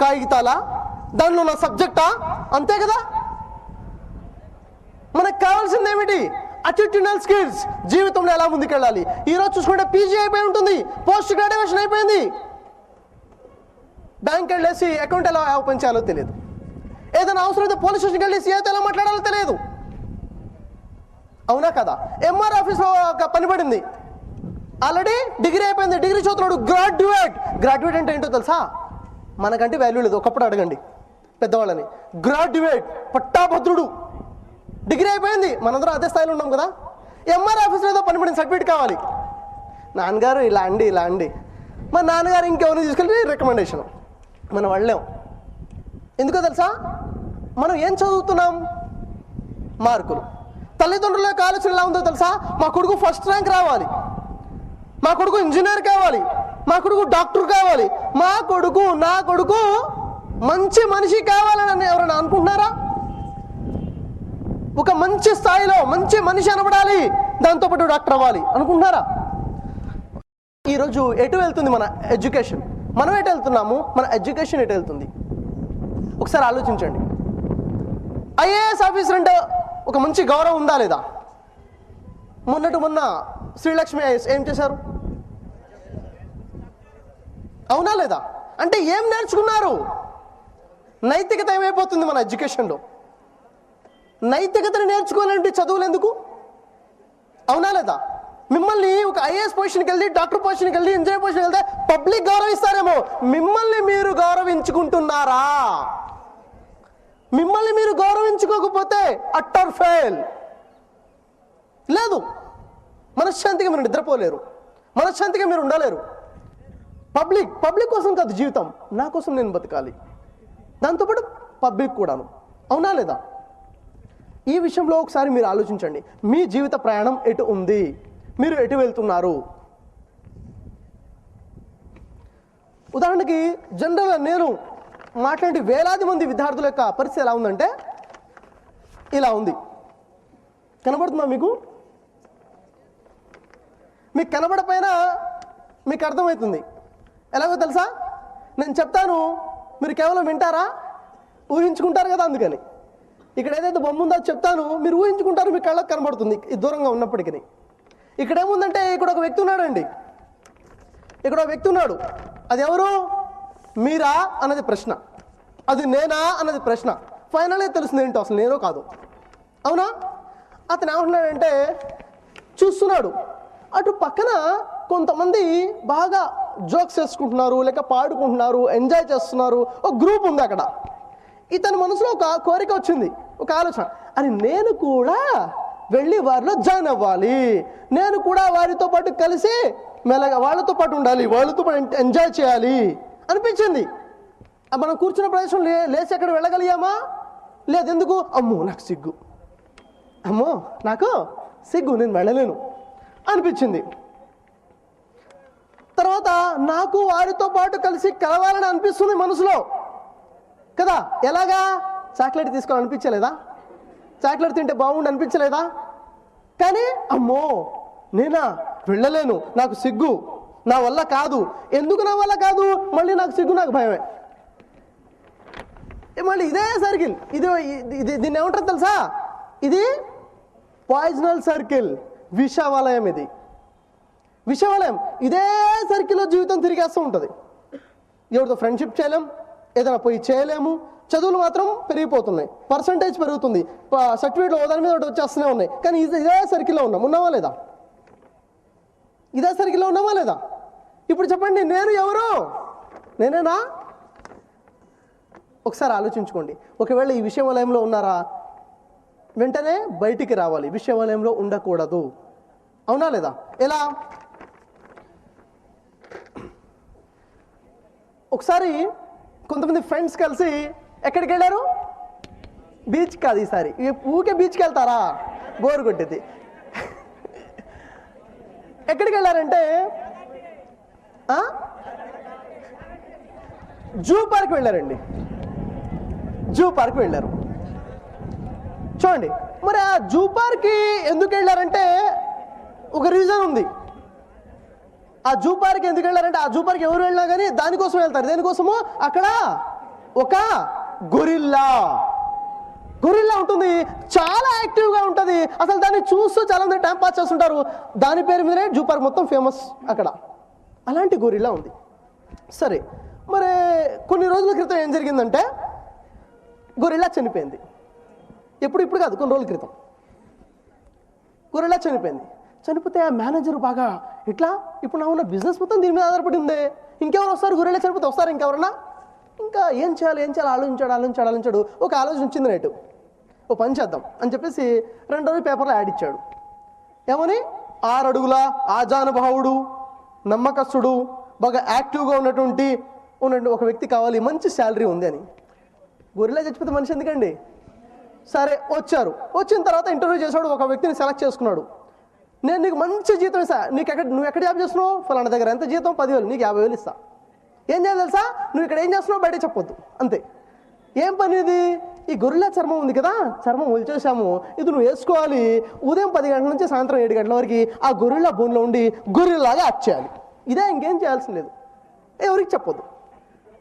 కాగితాలా, దానిలో ఉన్న సబ్జెక్టా? అంతే కదా. మనకు కావాల్సింది ఏమిటి? అటిట్యూడనల్ స్కిల్స్. జీవితంలో ఎలా ముందుకెళ్ళాలి. ఈరోజు చూసుకుంటే పీజీ అయిపోయి ఉంటుంది, పోస్ట్ గ్రాడ్యుయేషన్ అయిపోయింది, బ్యాంక్ వెళ్ళేసి అకౌంట్ ఎలా ఓపెన్ చేయాలో తెలియదు, ఏదైనా అవసరమైతే పోలీస్ స్టేషన్కి వెళ్ళి సీఐతో ఎలా మాట్లాడాలో తెలియదు. అవునా కదా. ఎంఆర్ ఆఫీస్లో ఒక పని పడింది, ఆల్రెడీ డిగ్రీ అయిపోయింది, డిగ్రీ చదువుతున్నాడు, గ్రాడ్యుయేట్ అంటే ఏంటో తెలుసా? మనకంటే వాల్యూ లేదు. ఒకప్పుడు అడగండి పెద్దవాళ్ళని, గ్రాడ్యుయేట్ పట్టాభద్రుడు, డిగ్రీ అయిపోయింది, మనందరం అదే స్థాయిలో ఉన్నాం కదా. ఎంఆర్ ఆఫీస్లో ఏదో పని పడింది, సర్టిఫికేట్ కావాలి, నాన్నగారు ఇలా అండి. మా నాన్నగారు ఇంకెవరిని తీసుకెళ్ళి రికమెండేషన్, మనం వెళ్ళాం. ఎందుకో తెలుసా? మనం ఏం చదువుతున్నాం? మార్కులు. తల్లిదండ్రుల యొక్క ఆలోచన ఎలా ఉందో తెలుసా? మా కొడుకు ఫస్ట్ ర్యాంక్ రావాలి, మా కొడుకు ఇంజనీర్ కావాలి, మా కొడుకు డాక్టర్ కావాలి, నా కొడుకు మంచి మనిషి కావాలని ఎవరైనా అనుకుంటున్నారా? ఒక మంచి స్థాయిలో మంచి మనిషి అనబడాలి, దాంతోపాటు డాక్టర్ అవ్వాలి అనుకుంటున్నారా? ఈరోజు ఎటు వెళ్తుంది మన ఎడ్యుకేషన్? మనం ఎటు వెళ్తున్నాము? మన ఎడ్యుకేషన్ ఎటు వెళ్తుంది? ఒకసారి ఆలోచించండి. ఐఏఎస్ ఆఫీసర్ అంటే ఒక మంచి గౌరవం ఉందా లేదా? మొన్న శ్రీలక్ష్మి ఐఏఎస్ ఏం చేశారు? అవునా లేదా? అంటే ఏం నేర్చుకున్నారు? నైతికత ఏమైపోతుంది మన ఎడ్యుకేషన్లో? నైతికతను నేర్చుకోవాలంటే చదువులు ఎందుకు? అవునా లేదా? మిమ్మల్ని ఒక ఐఏఎస్ పొజిషన్కి వెళ్ళి, డాక్టర్ పొజిషన్కి వెళ్ళి, ఇంజనీర్ పొజిషన్కి వెళ్తే పబ్లిక్ గౌరవిస్తారేమో, మిమ్మల్ని మీరు గౌరవించుకుంటున్నారా? మిమ్మల్ని మీరు గౌరవించుకోకపోతే అట్టర్ ఫెయిల్. లేదు, మనశ్శాంతిగా మీరు నిద్రపోలేరు, మనశ్శాంతిగా మీరు ఉండలేరు. పబ్లిక్ కోసం కాదు జీవితం, నా కోసం నేను బతకాలి, దాంతోపాటు పబ్లిక్ కూడాను. అవునా లేదా? ఈ విషయంలో ఒకసారి మీరు ఆలోచించండి. మీ జీవిత ప్రయాణం ఎటు ఉంది? మీరు ఎటు వెళ్తున్నారు? ఉదాహరణకి జనరల్గా నేను మాట్లాడే వేలాది మంది విద్యార్థుల యొక్క పరిస్థితి ఎలా ఉందంటే ఇలా ఉంది. కనబడుతుందా మీకు? మీకు కనబడపోయినా మీకు అర్థమవుతుంది. ఎలాగో తెలుసా? నేను చెప్తాను, మీరు కేవలం వింటారా? ఊహించుకుంటారు కదా. అందుకని ఇక్కడ ఏదైతే బొమ్మ ఉందో చెప్తాను, మీరు ఊహించుకుంటారు, మీ కళ్ళకు కనబడుతుంది దూరంగా ఉన్నప్పటికీ. ఇక్కడ ఏముందంటే ఇక్కడ ఒక వ్యక్తి ఉన్నాడండి, ఇక్కడ ఒక వ్యక్తి ఉన్నాడు. అది ఎవరు? మీరా అన్నది ప్రశ్న, అది నేనా అన్నది ప్రశ్న. ఫైనల్గా తెలుస్తుంది ఏంటో అసలు నేనో కాదు. అవునా? అతను ఏమంటున్నాడంటే చూస్తున్నాడు, అటు పక్కన కొంతమంది బాగా జోక్స్ చేసుకుంటున్నారు, లేక పాడుకుంటున్నారు, ఎంజాయ్ చేస్తున్నారు. ఒక గ్రూప్ ఉంది అక్కడ. ఇతని మనసులో ఒక కోరిక వచ్చింది, ఒక ఆలోచన, అని నేను కూడా వెళ్ళి వారిలో జాయిన్ అవ్వాలి, నేను కూడా వారితో పాటు కలిసి మెల్లగా వాళ్ళతో పాటు ఉండాలి, వాళ్ళతో పాటు ఎంజాయ్ చేయాలి అనిపించింది. మనం కూర్చున్న ప్రదేశం లేచి ఎక్కడ వెళ్ళగలిగామా? లేదు. ఎందుకు? అమ్మో నాకు సిగ్గు, నేను వెళ్ళలేను అనిపించింది. తర్వాత నాకు వారితో పాటు కలిసి కలవాలని అనిపిస్తుంది మనసులో కదా. ఎలాగా? చాక్లెట్ తీసుకోవాలి అనిపించలేదా? చాక్లెట్ తింటే బాగుండి అనిపించలేదా? కానీ అమ్మో నేనా వెళ్ళలేను, నాకు సిగ్గు, నా వల్ల కాదు. ఎందుకు నా వల్ల కాదు? మళ్ళీ నాకు సిగ్గు, నాకు భయమే. మళ్ళీ ఇదే సర్కిల్. దీన్ని ఏమంటారు తెలుసా? ఇది పాయిజనల్ సర్కిల్, విషవలయం. ఇది విషవలయం. ఇదే సర్కిల్లో జీవితం తిరిగేస్తూ ఉంటుంది. ఎవరితో ఫ్రెండ్షిప్ చేయలేం, ఏదైనా పోయి చేయలేము, చదువులు మాత్రం పెరిగిపోతున్నాయి, పర్సంటేజ్ పెరుగుతుంది, సర్టిఫికేట్లు దాని మీద ఒకటి వచ్చేస్తూనే ఉన్నాయి. కానీ ఇదే సర్కిల్లో ఉన్నామా లేదా? ఇదే సర్కిల్లో ఉన్నామా లేదా? ఇప్పుడు చెప్పండి, నేను ఎవరు? నేనేనా? ఒకసారి ఆలోచించుకోండి. ఒకవేళ ఈ విషయ వలయంలో ఉన్నారా, వెంటనే బయటికి రావాలి, విషయ వలయంలో ఉండకూడదు. అవునా లేదా? ఎలా? ఒకసారి కొంతమంది ఫ్రెండ్స్ కలిసి ఎక్కడికి వెళ్ళారు? బీచ్ కాదు, ఈసారి ఊకే బీచ్కి వెళ్తారా? బోర్ కొట్టేది. ఎక్కడికి వెళ్ళారంటే జూ పార్క్ వెళ్ళారండి. జూ పార్క్ వెళ్ళారు. చూడండి, మరి ఆ జూ పార్క్కి ఎందుకు వెళ్ళారంటే ఒక రీజన్ ఉంది. ఆ జూ పార్క్ ఎందుకు వెళ్ళారంటే, ఆ జూ పార్క్ ఎవరు వెళ్ళినా కానీ దానికోసం వెళ్తారు. దేనికోసమో? అక్కడ ఒక గొరిల్లా. గొరిల్లా ఉంటుంది, చాలా యాక్టివ్గా ఉంటుంది. అసలు దాన్ని చూస్తూ చాలా మంది టైం పాస్ చేస్తుంటారు. దాని పేరు మీదనే జూ పార్క్ మొత్తం ఫేమస్ అక్కడ. అలాంటి గొరిల్లా ఉంది. సరే, మరి కొన్ని రోజుల క్రితం ఏం జరిగిందంటే గొరిల్లా చనిపోయింది. ఇప్పుడు కాదు, కొన్ని రోజుల క్రితం గొరిల్లా చనిపోయింది. చనిపోతే ఆ మేనేజర్ బాగా ఇట్లా ఇప్పుడు నా ఉన్న బిజినెస్ మొత్తం దీని మీద ఆధారపడి ఉంది. ఇంకెవరు వస్తారు? గొరిల్లా చనిపోతే వస్తారు ఇంకెవరన్నా? ఇంకా ఏం చేయాలి ఆలోచించాడు. ఒక ఆలోచన వచ్చింది నైటు, ఓ పని చేద్దాం అని చెప్పేసి 2 రోజులు పేపర్లో యాడ్ ఇచ్చాడు. ఏమని? 6 అడుగుల ఆజానుభావుడు, నమ్మకస్తుడు, బాగా యాక్టివ్గా ఉన్నటువంటి ఒక వ్యక్తి కావాలి, మంచి శాలరీ ఉంది అని. గొరిల్లా చచ్చిపోతే మనిషి ఎందుకండి? సరే వచ్చారు. వచ్చిన తర్వాత ఇంటర్వ్యూ చేశాడు, ఒక వ్యక్తిని సెలెక్ట్ చేసుకున్నాడు. నేను నీకు మంచి జీతం ఇస్తా, నువ్వు ఎక్కడ జాబ్ చేస్తున్నావు? ఫలానా దగ్గర. ఎంత జీతం? 10,000. నీకు 50,000 ఇస్తా. ఏం చేయాలి తెలుసా? నువ్వు ఇక్కడ ఏం చేస్తున్నావు బయట చెప్పొద్దు, అంతే. ఏం పని ఇది? ఈ గొరిల్లా చర్మం ఉంది కదా, చర్మం ఒలిచేసాము, ఇది నువ్వు వేసుకోవాలి. ఉదయం 10 గంటల నుంచి సాయంత్రం 7 గంటల వరకు ఆ గొరిల్లా బోన్లో ఉండి గొరిల్లాగా యాక్ట్ చేయాలి. ఇదే, ఇంకేం చేయాల్సిన లేదు. ఎవరికి చెప్పొద్దు.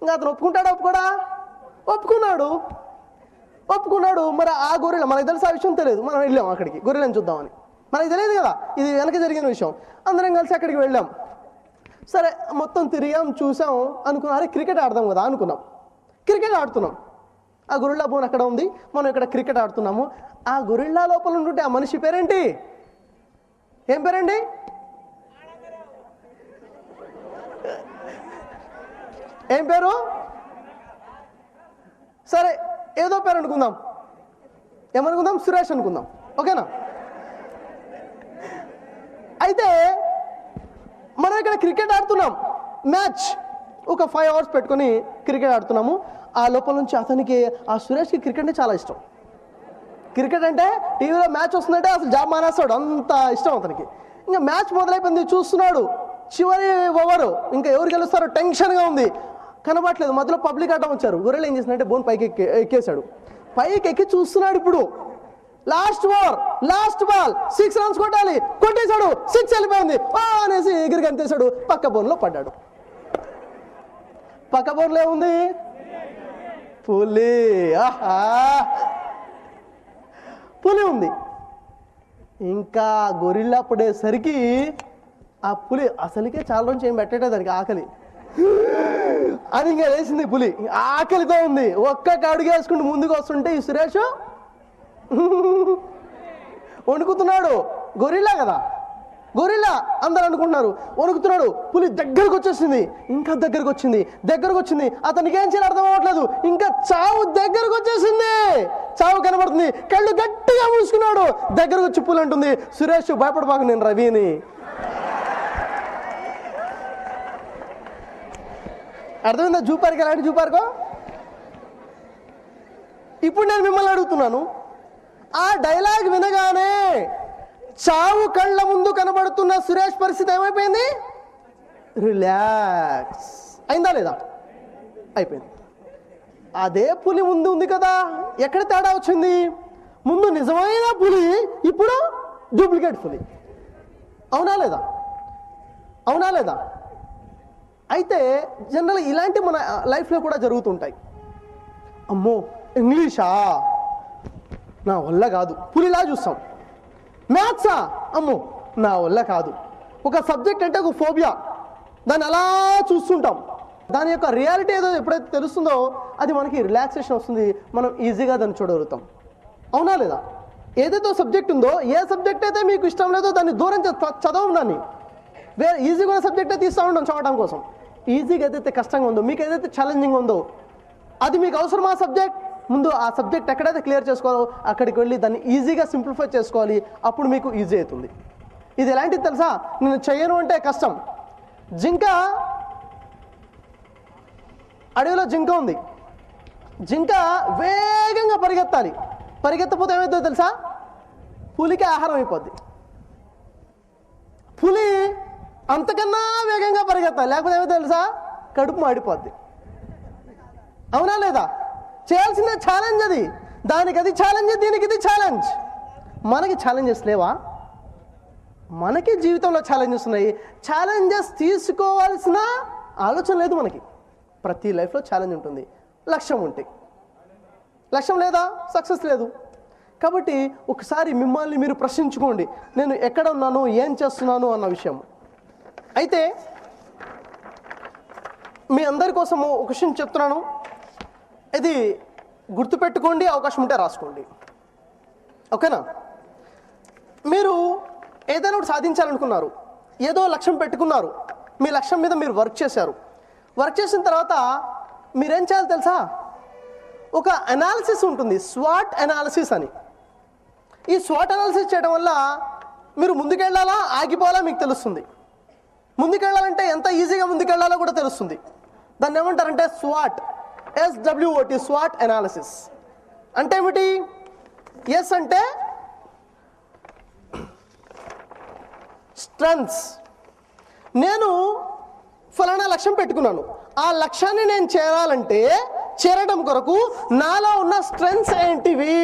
ఇంకా అతను ఒప్పుకుంటాడా? ఒప్పుకున్నాడు. మరి ఆ గొరిల్లా మనకు తెలిసి ఆ విషయం తెలియదు. మనం వెళ్ళాం అక్కడికి గొరిల్లాని చూద్దామని. మనకి తెలియదు కదా ఇది వెనక జరిగిన విషయం. అందరం కలిసి అక్కడికి వెళ్ళాం. సరే, మొత్తం తిరిగాం, చూసాం, అనుకున్నాం అరే క్రికెట్ ఆడదాం కదా అనుకున్నాం. క్రికెట్ ఆడుతున్నాం. ఆ గొరిల్లా బోన్ అక్కడ ఉంది, మనం ఇక్కడ క్రికెట్ ఆడుతున్నాము. ఆ గొరిల్లా లోపల ఉంటుంటే ఆ మనిషి పేరేంటి? ఏం పేరండి? ఏం పేరు? సరే, ఏదో పేరు అనుకుందాం. ఏమనుకుందాం? సురేష్ అనుకుందాం. ఓకేనా? అయితే మనం ఇక్కడ క్రికెట్ ఆడుతున్నాం, మ్యాచ్ ఒక 5 hours పెట్టుకొని క్రికెట్ ఆడుతున్నాము. ఆ లోపల నుంచి అతనికి, ఆ సురేష్కి క్రికెట్ అంటే చాలా ఇష్టం. క్రికెట్ అంటే టీవీలో మ్యాచ్ వస్తుందంటే అసలు జాబ్ మానేస్తాడు, అంత ఇష్టం అతనికి. ఇంకా మ్యాచ్ మొదలైపోయింది, చూస్తున్నాడు. చివరి ఓవరు, ఇంకా ఎవరు గెలుస్తారో టెన్షన్గా ఉంది. కనబడట్లేదు. మధ్యలో పబ్లిక్ ఆడటం వచ్చారు. గొర్రెలు ఏం చేసిందంటే బోన్ పైకి ఎక్కేశాడు. పైకి ఎక్కి చూస్తున్నాడు. ఇప్పుడు last over, last ball, 6 runs కొట్టాలి. కొట్టేశాడు, 6 వెళ్ళిపోయింది అనేసి ఎగిరికి అంతేశాడు. పక్క బోన్లో పడ్డాడు. పక్క బోన్లో ఏముంది? పులి. ఆహా, పులి ఉంది. ఇంకా గొరిల్లా పడేసరికి ఆ పులి అసలుకే చాలా రోజు ఏం పెట్టేట దానికి ఆకలి అది ఇంకా వేసింది. పులి ఆకలితో ఉంది. ఒక్క అడుగు వేసుకుంటూ ముందుకు వస్తుంటే ఈ సురేష్ వణుకుతున్నాడు. గొరిల్లా కదా, గొరిల్లా అందరు అనుకుంటున్నారు. వణుకుతున్నాడు. పులి దగ్గరకు వచ్చేసింది, ఇంకా దగ్గరకు వచ్చింది. అతనికి ఏం చేయాలి అర్థం అవ్వట్లేదు. ఇంకా చావు దగ్గరకు వచ్చేసింది. చావు కనబడుతుంది. కళ్ళు గట్టిగా మూసుకున్నాడు. దగ్గరకు వచ్చి పులి అంటుంది, సురేష్ భయపడబాకు, నేను రవిని. అర్థమైందా? జూ పార్క్ ఎలాంటి జూ పార్కో? ఇప్పుడు నేను మిమ్మల్ని అడుగుతున్నాను, ఆ డైలాగ్ వినగానే చావు కళ్ళ ముందు కనబడుతున్న సురేష్ పరిస్థితి ఏమైపోయింది? రిలాక్స్ అయిందా లేదా? అయిపోయింది. అదే పులి ముందు ఉంది కదా, ఎక్కడ తేడా వచ్చింది? ముందు నిజమైన పులి, ఇప్పుడు డూప్లికేట్ పులి. అవునా లేదా? అయితే జనరల్ ఇలాంటి మన లైఫ్లో కూడా జరుగుతుంటాయి. అమ్మో ఇంగ్లీషా, నా వల్ల కాదు, పులిలా చూస్తాం. మ్యాథ్సా, అమ్మో నా వల్ల కాదు. ఒక సబ్జెక్ట్ అంటే ఒక ఫోబియా, దాన్ని అలా చూస్తుంటాం. దాని యొక్క రియాలిటీ ఏదో ఎప్పుడైతే తెలుస్తుందో అది మనకి రిలాక్సేషన్ వస్తుంది, మనం ఈజీగా దాన్ని చూడగలుగుతాం. అవునా లేదా? ఏదైతే సబ్జెక్ట్ ఉందో, ఏ సబ్జెక్ట్ అయితే మీకు ఇష్టం లేదో దాన్ని దూరం చదవం. దాన్ని వేరే ఈజీగా ఉన్న సబ్జెక్టే తీస్తూ ఉంటాం చదవడం కోసం. ఈజీగా ఏదైతే కష్టంగా ఉందో, మీకు ఏదైతే ఛాలెంజింగ్ ఉందో, అది మీకు అవసరం ఆ సబ్జెక్ట్, ముందు ఆ సబ్జెక్ట్ ఎక్కడైతే క్లియర్ చేసుకోవాలో అక్కడికి వెళ్ళి దాన్ని ఈజీగా సింప్లిఫై చేసుకోవాలి. అప్పుడు మీకు ఈజీ అవుతుంది. ఇది ఎలాంటిది తెలుసా? నేను చేయను అంటే కష్టం. జింక, అడవిలో జింక ఉంది. జింక వేగంగా పరిగెత్తాలి. పరిగెత్తపోతే ఏమవుతుందో తెలుసా? పులికి ఆహారం అయిపోద్ది. పులి అంతకన్నా వేగంగా పరిగెత్తాలి, లేకపోతే ఏమవుతుందో తెలుసా? కడుపు మాడిపోద్ది. అవునా లేదా? చేయాల్సిన ఛాలెంజ్ అది. దానికి అది ఛాలెంజ్, దీనికి ఇది ఛాలెంజ్. మనకి ఛాలెంజెస్ లేవా? మనకి జీవితంలో ఛాలెంజెస్ ఉన్నాయి. ఛాలెంజెస్ తీసుకోవాల్సిన ఆలోచన లేదు మనకి. ప్రతి లైఫ్లో ఛాలెంజ్ ఉంటుంది. లక్ష్యం ఉంటే. లక్ష్యం లేదా, సక్సెస్ లేదు. కాబట్టి ఒకసారి మిమ్మల్ని మీరు ప్రశ్నించుకోండి, నేను ఎక్కడ ఉన్నాను, ఏం చేస్తున్నాను అన్న విషయం. అయితే మీ అందరి కోసము ఒక విషయం చెప్తున్నాను, ఇది గుర్తుపెట్టుకోండి, అవకాశం ఉంటే రాసుకోండి, ఓకేనా? మీరు ఏదైనా ఒకటి సాధించాలనుకున్నారు, ఏదో లక్ష్యం పెట్టుకున్నారు, మీ లక్ష్యం మీద మీరు వర్క్ చేశారు. వర్క్ చేసిన తర్వాత మీరేం చేయాలి తెలుసా? ఒక అనాలిసిస్ ఉంటుంది, స్వాట్ అనాలిసిస్ అని. ఈ స్వాట్ అనాలిసిస్ చేయడం వల్ల మీరు ముందుకెళ్ళాలా ఆగిపోవాలా మీకు తెలుస్తుంది. ముందుకెళ్ళాలంటే ఎంత ఈజీగా ముందుకెళ్ళాలో కూడా తెలుస్తుంది. దాన్ని ఏమంటారంటే స్వాట్, SWOT, స్వాట్ అనాలిసిస్. అంటే ఏమిటి? ఎస్ అంటే స్ట్రెంగ్త్స్. నేను ఫలానా లక్ష్యం పెట్టుకున్నాను, ఆ లక్ష్యాన్ని నేను చేరడం కొరకు నాలో ఉన్న స్ట్రెంగ్త్స్ ఏంటివి,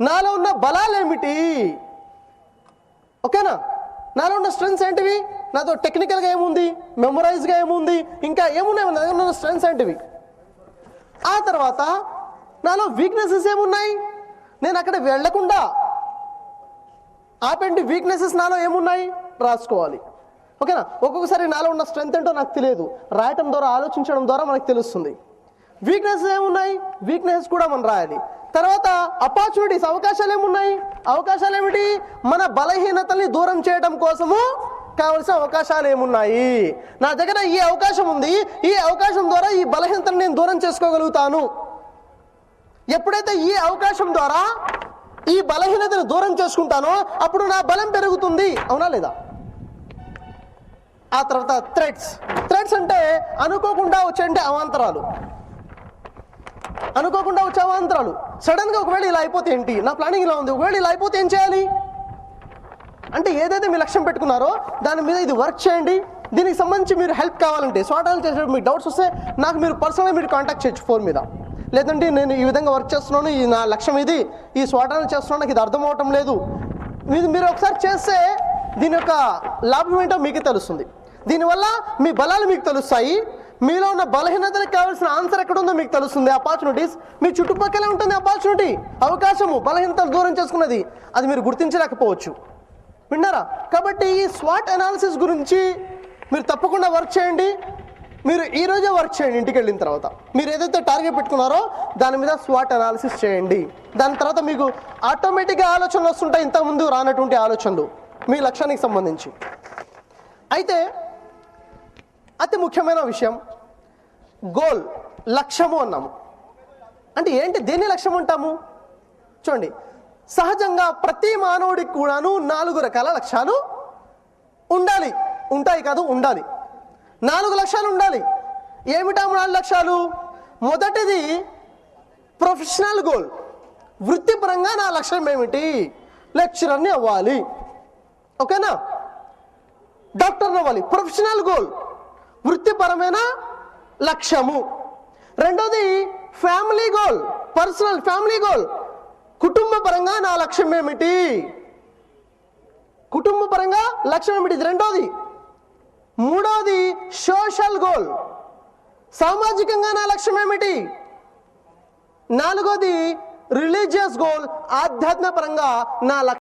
నాలో ఉన్న బలాలు ఏమిటి, ఓకేనా? నాలో ఉన్న స్ట్రెంగ్త్స్ ఏంటివి, నాతో టెక్నికల్గా ఏముంది, మెమొరైజ్గా ఏముంది, ఇంకా ఏమున్నాయి, నా దగ్గర ఉన్న స్ట్రెంగ్త్స్ ఏంటివి. ఆ తర్వాత నాలో వీక్నెసెస్ ఏమున్నాయి, నేను అక్కడ వెళ్లకుండా ఆపండి, వీక్నెసెస్ నాలో ఏమున్నాయి రాసుకోవాలి, ఓకేనా? ఒక్కొక్కసారి నాలో ఉన్న స్ట్రెంగ్త్ ఏంటో నాకు తెలియదు, రాయటం ద్వారా ఆలోచించడం ద్వారా మనకు తెలుస్తుంది. వీక్నెసెస్ ఏమున్నాయి, వీక్నెసెస్ కూడా మనం రాయాలి. తర్వాత ఆపర్చునిటీస్, అవకాశాలు ఏమున్నాయి, అవకాశాలు ఏమిటి, మన బలహీనతల్ని దూరం చేయడం కోసము కావలసిన అవకాశాలు ఏమున్నాయి. నా దగ్గర ఈ అవకాశం ఉంది, ఈ అవకాశం ద్వారా ఈ బలహీనతను నేను దూరం చేసుకోగలుగుతాను. ఎప్పుడైతే ఈ అవకాశం ద్వారా ఈ బలహీనతను దూరం చేసుకుంటానో అప్పుడు నా బలం పెరుగుతుంది, అవునా లేదా? ఆ తర్వాత థ్రెట్స్ అంటే అనుకోకుండా వచ్చే అవాంతరాలు. అనుకోకుండా వచ్చే అవాంతరాలు, సడన్గా ఒకవేళ ఇలా అయిపోతే ఏంటి, నా ప్లానింగ్ ఇలా ఉంది, ఒకవేళ ఇలా అయిపోతే ఏం చేయాలి అంటే, ఏదైతే మీ లక్ష్యం పెట్టుకున్నారో దాని మీద ఇది వర్క్ చేయండి. దీనికి సంబంధించి మీరు హెల్ప్ కావాలంటే, స్వాట్ అనాలిసిస్ చేసేటప్పుడు మీకు డౌట్స్ వస్తే నాకు మీరు పర్సనల్గా మీరు కాంటాక్ట్ చేయొచ్చు ఫోన్ మీద. లేదంటే నేను ఈ విధంగా వర్క్ చేస్తున్నాను, ఈ నా లక్ష్యం ఇది, ఈ స్వాట్ అనాలిసిస్ చేస్తున్నాను, నాకు ఇది అర్థం అవటం లేదు. మీరు ఒకసారి చేస్తే దీని యొక్క లాభం ఏంటో మీకే తెలుస్తుంది. దీనివల్ల మీ బలాలు మీకు తెలుస్తాయి, మీలో ఉన్న బలహీనతలకు కావాల్సిన ఆన్సర్ ఎక్కడ ఉందో మీకు తెలుస్తుంది. ఆపర్చునిటీస్ మీ చుట్టుపక్కల ఉంటుంది, ఆపర్చునిటీ, అవకాశము, బలహీనతలు దూరం చేసుకున్నది, అది మీరు గుర్తించలేకపోవచ్చు. విన్నారా? కాబట్టి ఈ స్వాట్ అనాలిసిస్ గురించి మీరు తప్పకుండా వర్క్ చేయండి. మీరు ఈ రోజే వర్క్ చేయండి, ఇంటికి వెళ్ళిన తర్వాత మీరు ఏదైతే టార్గెట్ పెట్టుకున్నారో దాని మీద స్వాట్ అనాలిసిస్ చేయండి. దాని తర్వాత మీకు ఆటోమేటిక్గా ఆలోచనలు వస్తుంటాయి, ఇంతకుముందు రానటువంటి ఆలోచనలు మీ లక్ష్యానికి సంబంధించి. అయితే అతి ముఖ్యమైన విషయం, గోల్, లక్ష్యము అన్నాము. అంటే ఏంటి, దేన్ని లక్ష్యం అంటాము? చూడండి, సహజంగా ప్రతి మానవుడికి కూడాను 4 రకాల లక్ష్యాలు ఉండాలి, ఉంటాయి కాదు, ఉండాలి. 4 లక్ష్యాలు ఉండాలి. ఏమిటా 4 లక్ష్యాలు? మొదటిది ప్రొఫెషనల్ గోల్, వృత్తిపరంగా నా లక్ష్యం ఏమిటి, లెక్చరర్ని అవ్వాలి, ఓకేనా? డాక్టర్ని అవ్వాలి, ప్రొఫెషనల్ గోల్, వృత్తిపరమైన లక్ష్యము. రెండోది family goal, personal family goal, కుటుంబ పరంగా నా లక్ష్యం ఏమిటి, కుటుంబ పరంగా లక్ష్యం ఏమిటి, ఇది రెండోది. మూడోది సోషల్ గోల్, సామాజికంగా నా లక్ష్యం ఏమిటి. నాలుగోది రిలీజియస్ గోల్, ఆధ్యాత్మిక పరంగా నా లక్ష్యం